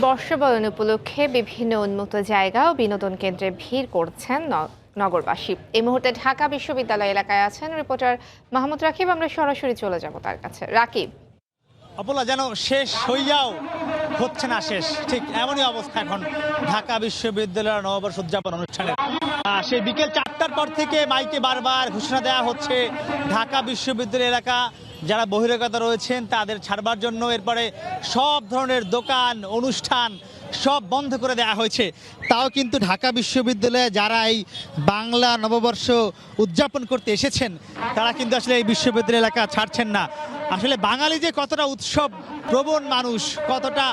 বর্ষবরণ উপলক্ষে বিভিন্ন উন্মুক্ত জায়গা ও বিনোদন কেন্দ্রে ভিড় করছেন নগরবাসী। এই মুহূর্তে ঢাকা বিশ্ববিদ্যালয় এলাকায় আছেন রিপোর্টার মাহমুদ রাকিব। আমরা সরাসরি চলে যাব তার কাছে। রাকিব, অপলা, যেন শেষ হইয়াও হচ্ছে না শেষ, ঠিক এমনই অবস্থা এখন ঢাকা বিশ্ববিদ্যালয়ের নববর্ষ উদযাপন অনুষ্ঠানে। সেই বিকেল 4টার পর থেকে মাইকে বারবার ঘোষণা দেওয়া হচ্ছে ঢাকা বিশ্ববিদ্যালয় এলাকা যারা বহিরাগত রয়েছেন তাদের ছাড়বার জন্য। এরপরে সব ধরনের দোকান অনুষ্ঠান সব বন্ধ করে দেওয়া হয়েছে। তাও কিন্তু ঢাকা বিশ্ববিদ্যালয়ে যারা এই বাংলা নববর্ষ উদযাপন করতে এসেছেন তারা কিন্তু আসলে এই বিশ্ববিদ্যালয় এলাকা ছাড়ছেন না। আসলে বাঙালি যে কতটা উৎসব প্রবণ মানুষ, কতটা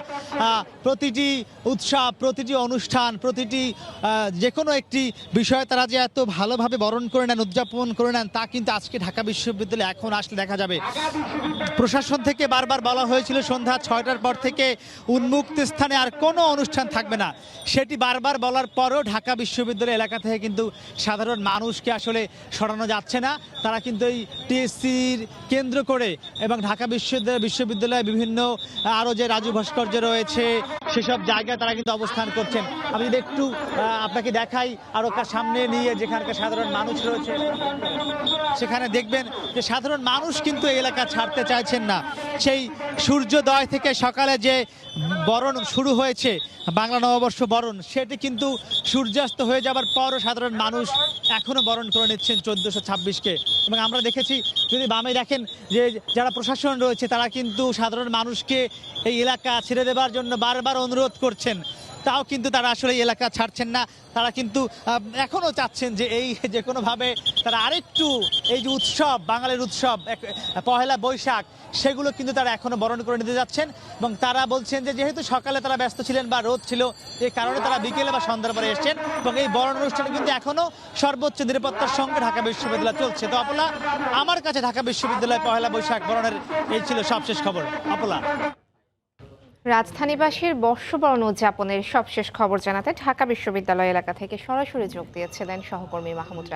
প্রতিটি উৎসব, প্রতিটি অনুষ্ঠান, প্রতিটি যে কোনো একটি বিষয় তারা যে এত ভালোভাবে বরণ করে নেন, উদযাপন করে নেন, তা কিন্তু আজকে ঢাকা বিশ্ববিদ্যালয়ে এখন আসলে দেখা যাবে। প্রশাসন থেকে বারবার বলা হয়েছিল সন্ধ্যা 6টার পর থেকে উন্মুক্ত স্থানে আর কোনো অনুষ্ঠান থাকবে না। সেটি বারবার বলার পরও ঢাকা বিশ্ববিদ্যালয় এলাকা থেকে কিন্তু সাধারণ মানুষকে আসলে সরানো যাচ্ছে না। তারা কিন্তু এই টিএসসির কেন্দ্র করে এবং ঢাকা বিশ্ববিদ্যালয়ে বিভিন্ন আরও যে রাজু ভাস্কর্য রয়েছে সেসব জায়গায় তারা কিন্তু অবস্থান করছেন। আমি যদি একটু আপনাকে দেখাই আরও সামনে নিয়ে যেখানকার সাধারণ মানুষ রয়েছে সেখানে দেখবেন যে সাধারণ মানুষ কিন্তু এই এলাকা ছাড়তে চাইছেন না। সেই সূর্যোদয় থেকে সকালে যে বরণ শুরু হয়েছে, বাংলা নববর্ষ বরণ, সেটি কিন্তু সূর্যাস্ত হয়ে যাবার পরও সাধারণ মানুষ এখনও বরণ করে নিচ্ছেন 1426-কে। এবং আমরা দেখেছি, যদি বামে দেখেন, যে যারা প্রশাসন রয়েছে তারা কিন্তু সাধারণ মানুষকে এই এলাকা ছেড়ে দেবার জন্য বারবার অনুরোধ করছেন, তাও কিন্তু তারা আসলে এই এলাকা ছাড়ছেন না। তারা কিন্তু এখনও চাচ্ছেন যে এই যে কোনোভাবে তারা আরেকটু এই যে উৎসব, বাঙালির উৎসব পহেলা বৈশাখ, সেগুলো কিন্তু তারা এখনও বরণ করে নিতে যাচ্ছেন। এবং তারা বলছেন যে যেহেতু সকালে তারা ব্যস্ত ছিলেন বা রোদ ছিল, এই কারণে তারা বিকেলে বা সন্ধ্যার পরে এসছেন। এবং এই বরণ অনুষ্ঠান কিন্তু এখনও সর্বোচ্চ নিরাপত্তার সঙ্গে ঢাকা বিশ্ববিদ্যালয় চলছে। তো অপলা, আমার কাছে ঢাকা বিশ্ববিদ্যালয় পহেলা বৈশাখ বরণের এই ছিল সবশেষ খবর। অপলা, রাজধানীবাসীর বর্ষবরণ উদযাপনের সবশেষ খবর জানাতে ঢাকা বিশ্ববিদ্যালয় এলাকা থেকে সরাসরি যোগ দিয়েছিলেন সহকর্মী মাহমুদ রাকিব।